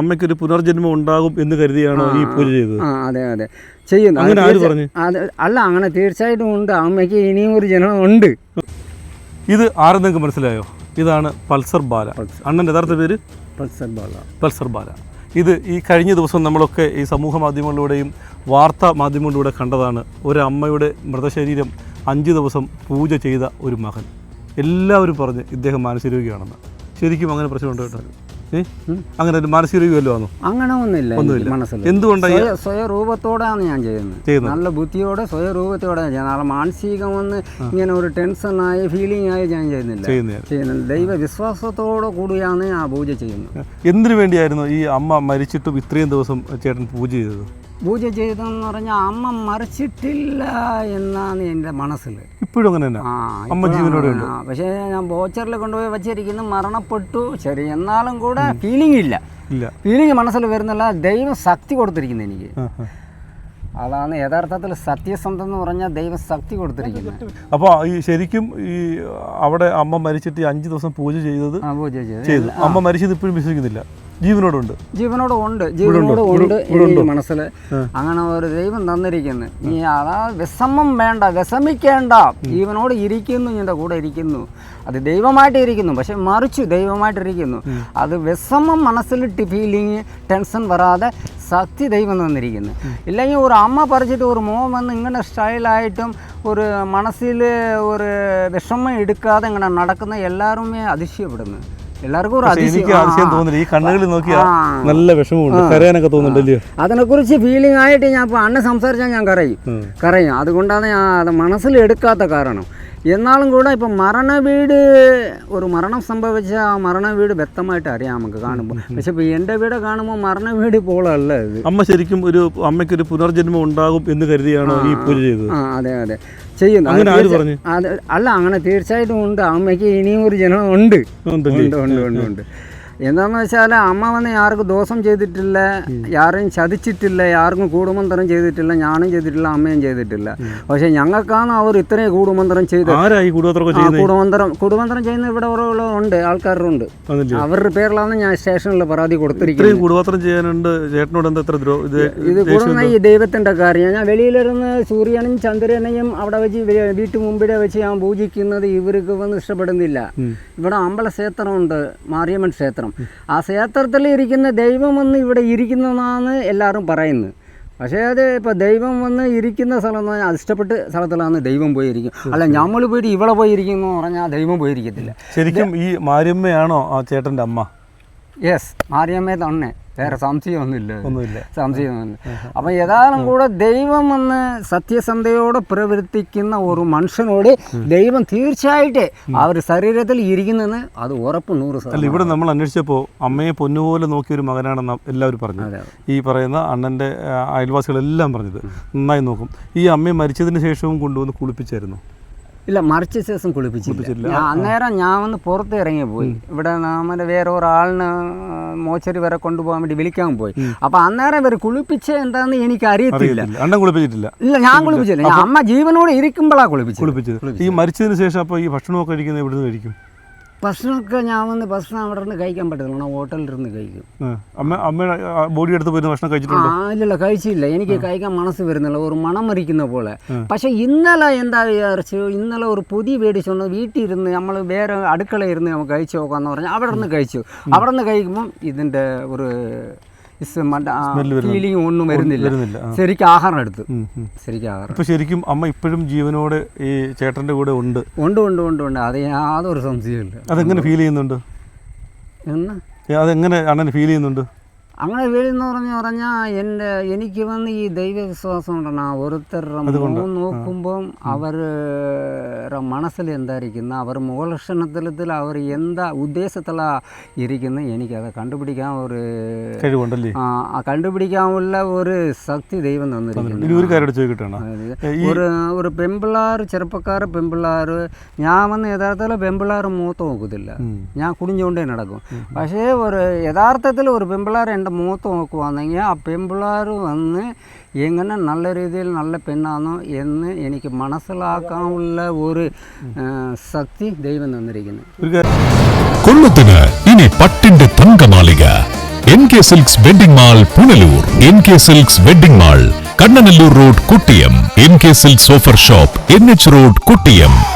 അമ്മയ്ക്കൊരു പുനർജന്മം ഉണ്ടാകും എന്ന് കരുതിയാണോ ഈ പൂജ ചെയ്തത്? അതെ അതെ ചെയ്യുന്നു. അങ്ങനെ ആര് പറഞ്ഞു? അല്ല, അങ്ങനെ തീർച്ചയായിട്ടും ഉണ്ട്. അമ്മയ്ക്ക് ഇനിയും ഒരു ജന്മം ഉണ്ട്. ഇത് ആരെന്ന് നിങ്ങൾക്ക് മനസ്സിലായോ? ഇതാണ് പൾസർ ബാല. അണ്ണൻ്റെ യഥാർത്ഥ പേര് പൾസർ ബാല. ഇത് ഈ കഴിഞ്ഞ ദിവസം നമ്മളൊക്കെ ഈ സമൂഹ മാധ്യമങ്ങളിലൂടെയും വാർത്താ മാധ്യമങ്ങളിലൂടെ കണ്ടതാണ്. ഒരമ്മയുടെ മൃതശരീരം 5 ദിവസം പൂജ ചെയ്ത ഒരു മകൻ. എല്ലാവരും പറഞ്ഞ് ഇദ്ദേഹം മാനസിക രോഗിയാണെന്ന്. ശരിക്കും അങ്ങനെ പ്രശ്നമുണ്ട് കേട്ടോ? അങ്ങനെ ഒരു മാനസിക രോഗിയല്ലോ ആണോ? അങ്ങനെ ഒന്നുമില്ല. മനസ്സിൽ എന്തുകൊണ്ടാണ് സ്വയരൂപത്തോടെയാണ് ഞാൻ ചെയ്യുന്നത്. നല്ല ബുദ്ധിയോടെ സ്വയരൂപത്തോടെ ചെയ്യുന്നത്. മാനസികം വന്ന് ഇങ്ങനെ ഒരു ടെൻഷനായി ഫീലിംഗ് ആയി ഞാൻ ചെയ്യുന്നില്ല. ദൈവവിശ്വാസത്തോടെ കൂടിയാണ് ഞാൻ പൂജ ചെയ്യുന്നത്. എന്തിനു വേണ്ടിയായിരുന്നു ഈ അമ്മ മരിച്ചിട്ടും ഇത്രയും ദിവസം ചേട്ടൻ പൂജ ചെയ്തത്? പൂജ ചെയ്തെന്ന് പറഞ്ഞാൽ അമ്മ മരിച്ചിട്ടില്ല എന്നാണ് എൻ്റെ മനസ്സിൽ. ഇപ്പോഴും അങ്ങനെ തന്നെ അമ്മ ജീവനോടെ ഉണ്ട്. പക്ഷേ ഞാൻ ബോച്ചറിൽ കൊണ്ടുപോയി വെച്ചിരിക്കുന്നു, മരണപ്പെട്ടു. ശരി, എന്നാലും കൂടെ ഫീലിംഗ് ഇല്ല. ഫീലിംഗ് മനസ്സിൽ വരുന്നില്ല. ദൈവം ശക്തി കൊടുത്തിരിക്കുന്നു എനിക്ക്. അതാണ് യഥാർത്ഥത്തിൽ സത്യസന്ധം എന്ന് പറഞ്ഞാൽ ദൈവം ശക്തി കൊടുത്തിരിക്കുന്നത്. അപ്പോൾ ഈ ശരിക്കും ഈ അവിടെ അമ്മ മരിച്ചിട്ട് 5 ദിവസം പൂജ ചെയ്തത് ചെയ്തു. അമ്മ മരിച്ചത് ഇപ്പോഴും വിശ്വസിക്കുന്നില്ല, ജീവനോടുണ്ട് എനിക്ക് മനസ്സിൽ. അങ്ങനെ ഒരു ദൈവം തന്നിരിക്കുന്നു. നീ അതാ വിഷമം വേണ്ട, വിഷമിക്കേണ്ട. ജീവനോട് ഇരിക്കുന്നു, നിന്റെ കൂടെ ഇരിക്കുന്നു. അത് ദൈവമായിട്ട് ഇരിക്കുന്നു, പക്ഷെ മറിച്ചു ദൈവമായിട്ടിരിക്കുന്നു. അത് വിഷമം മനസ്സിലിട്ട് ഫീലിങ് ടെൻഷൻ വരാതെ ശക്തി ദൈവം തന്നിരിക്കുന്നു. ഇല്ലെങ്കിൽ ഒരു അമ്മ പറിച്ചിട്ട് ഒരു മോൻ വന്ന് ഇങ്ങനെ സ്റ്റൈലായിട്ടും ഒരു മനസ്സിൽ ഒരു വിഷമം എടുക്കാതെ ഇങ്ങനെ നടക്കുന്ന എല്ലാവരുമേ അതിശയപ്പെടുന്നു. എല്ലാവർക്കും ഒരു അതിശയം തോന്നില്ല. ഈ കണ്ണുകളിൽ നോക്കിയാൽ നല്ല വിഷമമുണ്ട്, കരയാനൊക്കെ തോന്നുന്നുണ്ടല്ലോ. അതിനെക്കുറിച്ച് ഫീലിംഗ് ആയിട്ട് ഞാൻ ഇപ്പോൾ അണ്ണ സംസാരിച്ചാൽ ഞാൻ കരയും. അതുകൊണ്ടാണ് ഞാൻ അത് മനസ്സിൽ എടുക്കാത്ത കാരണം. എന്നാലും കൂടെ ഇപ്പം ഒരു മരണം സംഭവിച്ച ആ മരണ വീട് വ്യക്തമായിട്ട് അറിയാം നമുക്ക് കാണുമ്പോൾ. പക്ഷെ ഇപ്പോൾ എൻ്റെ വീട് കാണുമ്പോൾ മരണ വീട് പോലല്ല ഇത്. അമ്മ ശരിക്കും അമ്മയ്ക്കൊരു പുനർജന്മം ഉണ്ടാകും എന്ന് കരുതിയാണോ ഈ പൂജ ചെയ്തത്? അതെ ചെയ്യുന്നു. അല്ല, അങ്ങനെ തീർച്ചയായിട്ടും ഉണ്ട്. അമ്മയ്ക്ക് ഇനിയും ഒരു ജന്മം ഉണ്ട്. എന്താണെന്ന് വെച്ചാൽ അമ്മ വന്ന് ആർക്കും ദോഷം ചെയ്തിട്ടില്ല, ആരെയും ചതിച്ചിട്ടില്ല, ആർക്കും കൂടുമന്ത്രം ചെയ്തിട്ടില്ല, ഞാനും ചെയ്തിട്ടില്ല, അമ്മയും ചെയ്തിട്ടില്ല. പക്ഷെ ഞങ്ങൾക്കാണ് അവർ ഇത്രയും കൂടുമന്ത്രം ചെയ്ത്. കൂടുമന്ത്രം ചെയ്യുന്ന ഇവിടെ ഉണ്ട്, ആൾക്കാരുണ്ട്. അവരുടെ പേരിലാണ് ഞാൻ സ്റ്റേഷനിൽ പരാതി കൊടുത്തിരിക്കുന്നത്. ഇത് കൂടുന്ന ഈ ദൈവത്തിന്റെ കാര്യം. ഞാൻ വെളിയിലിരുന്ന് സൂര്യനും ചന്ദ്രനെയും അവിടെ വെച്ച് വീട്ടു മുമ്പിടെ വെച്ച് ഞാൻ പൂജിക്കുന്നത് ഇവർക്ക് വന്ന് ഇഷ്ടപ്പെടുന്നില്ല. ഇവിടെ അമ്പല ക്ഷേത്രമുണ്ട്, മാരിയമ്മൻ ക്ഷേത്രം. ആ ക്ഷേത്രത്തിൽ ഇരിക്കുന്ന ദൈവം വന്ന് ഇവിടെ ഇരിക്കുന്നതാണ് എല്ലാവരും പറയുന്നത്. പക്ഷേ അത് ഇപ്പോൾ ദൈവം വന്ന് ഇരിക്കുന്ന സ്ഥലം എന്ന് പറഞ്ഞാൽ ഇഷ്ടപ്പെട്ട സ്ഥലത്തിലാണ് ദൈവം പോയിരിക്കും. അല്ല, നമ്മൾ പോയിട്ട് ഇവിടെ പോയിരിക്കുന്നു എന്ന് പറഞ്ഞാൽ ദൈവം പോയിരിക്കത്തില്ല. ശരിക്കും ഈ മാരിയമ്മയാണോ ആ ചേട്ടൻ്റെ അമ്മ? യെസ്, മാരിയമ്മയെ തന്നെ, വേറെ സംശയമൊന്നുമില്ല. അപ്പം യഥാർത്ഥം കൂടെ ദൈവം വന്ന് സത്യസന്ധയോടെ പ്രവർത്തിക്കുന്ന ഒരു മനുഷ്യനോട് ദൈവം തീർച്ചയായിട്ട് ആ ഒരു ശരീരത്തിൽ ഇരിക്കുന്നെന്ന് അത് ഉറപ്പ് 100%. ഇവിടെ നമ്മൾ അന്വേഷിച്ചപ്പോൾ അമ്മയെ പൊന്നുപോലെ നോക്കിയ ഒരു മകനാണെന്ന് എല്ലാവരും പറഞ്ഞു. ഈ പറയുന്ന അണ്ണൻ്റെ അയൽവാസികളെല്ലാം പറഞ്ഞത് നന്നായി നോക്കും. ഈ അമ്മയെ മരിച്ചതിന് ശേഷവും കൊണ്ടുവന്ന് കുളിപ്പിച്ചായിരുന്നു? ഇല്ല, മറിച്ച ശേഷം കുളിപ്പിച്ചില്ല. അന്നേരം ഞാൻ വന്ന് പുറത്ത് ഇറങ്ങിപ്പോയി. ഇവിടെ നമ്മുടെ വേറെ ഒരാളിന് മോച്ചറി വരെ കൊണ്ടുപോകാൻ വേണ്ടി വിളിക്കാൻ പോയി. അപ്പം അന്നേരം ഇവർ കുളിപ്പിച്ച എന്താണെന്ന് എനിക്ക് അറിയത്തില്ല. ഇല്ല, ഞാൻ കുളിപ്പിച്ചില്ല. അമ്മ ജീവനോട് ഇരിക്കുമ്പോഴാണ് കുളിപ്പിച്ചത്. ഈ മരിച്ചതിന് ശേഷം അപ്പോൾ ഈ ഭക്ഷണമൊക്കെ കഴിക്കുന്നത് എവിടെ നിന്ന് കഴിക്കും? ഭക്ഷണമൊക്കെ ഞാൻ വന്ന് ഭക്ഷണം അവിടെ നിന്ന് കഴിക്കാൻ പറ്റത്തില്ല, ഹോട്ടലിലിരുന്ന് കഴിക്കും. അമ്മയുടെ ബോഡി എടുത്ത് പോയി ഭക്ഷണം കഴിച്ചിട്ടുണ്ടോ? ഇല്ല, കഴിച്ചില്ല. എനിക്ക് കഴിക്കാൻ മനസ്സ് വരുന്നില്ല, ഒരു മണം മറിക്കുന്ന പോലെ. പക്ഷെ ഇന്നലെ എന്താ വിചാരിച്ചു, ഇന്നലെ ഒരു പൊതി മേടിച്ചോണ്ട് വീട്ടിൽ ഇരുന്ന് നമ്മൾ വേറെ അടുക്കളയിരുന്ന് നമുക്ക് കഴിച്ചു നോക്കാന്ന് പറഞ്ഞാൽ അവിടെ നിന്ന് കഴിച്ചു. അവിടെ നിന്ന് കഴിക്കുമ്പം ഇതിൻ്റെ ഒരു ഫീലിംഗ് ഒന്നും വരുന്നില്ല. ശരിക്കും ആഹാരം എടുത്തു. ശരിക്കും അമ്മ ഇപ്പോഴും ജീവനോടെ ഈ ചേട്ടന്റെ കൂടെ ഉണ്ട്. അത് യാതൊരു സംശയമില്ല. അതെങ്ങനെ ഫീൽ ചെയ്യുന്നുണ്ട്? അതെങ്ങനെ അണ്ണന് ഫീൽ ചെയ്യുന്നുണ്ട്? അങ്ങനെ വീടെന്ന് പറഞ്ഞാൽ എനിക്ക് വന്ന് ഈ ദൈവവിശ്വാസം ഉണ്ടെന്നാ. ഓരോരുത്തരുടെ മുഖം നോക്കുമ്പം അവരുടെ മനസ്സിൽ എന്തായിരിക്കുന്ന, അവർ മുഖലക്ഷണത്തിൽ അവർ എന്താ ഉദ്ദേശത്തിലാണ് ഇരിക്കുന്നത് എനിക്കത് കണ്ടുപിടിക്കാൻ ഒരു കഴിവുണ്ടല്ലേ. കണ്ടുപിടിക്കാനുള്ള ഒരു ശക്തി ദൈവം തന്നിരിക്കുന്നു. ഒരു പെൺപിള്ളേർ, ചെറുപ്പക്കാർ പെൺപിള്ളേർ, ഞാൻ വന്ന് യഥാർത്ഥത്തിൽ പെൺപിള്ളേർ മൂത്ത് നോക്കത്തില്ല, ഞാൻ കുടിഞ്ഞുകൊണ്ടേ നടക്കും. പക്ഷേ ഒരു യഥാർത്ഥത്തിൽ ഒരു പെൺപിള്ളേർ എൻ്റെ മൂത്ത് നോക്കുവാണെങ്കിൽ ആ പെൺപിള്ളേർ വന്ന് എങ്ങനെ നല്ല രീതിയിൽ നല്ല പെണ്ണാണോ എന്ന് എനിക്ക് മനസ്സിലാക്കാനുള്ള ഒരു ശക്തി ദൈവം തന്നിരിക്കുന്നു. കൊല്ലത്തിന് ഇനി പട്ടിന്റെ തങ്കമാലിക NK Silks Wedding Mall, Punalur. NK Silks Wedding Mall, Kannanallur Road, Kuttiyam. NK Silks Offer Shop, NH Road, Kuttiyam.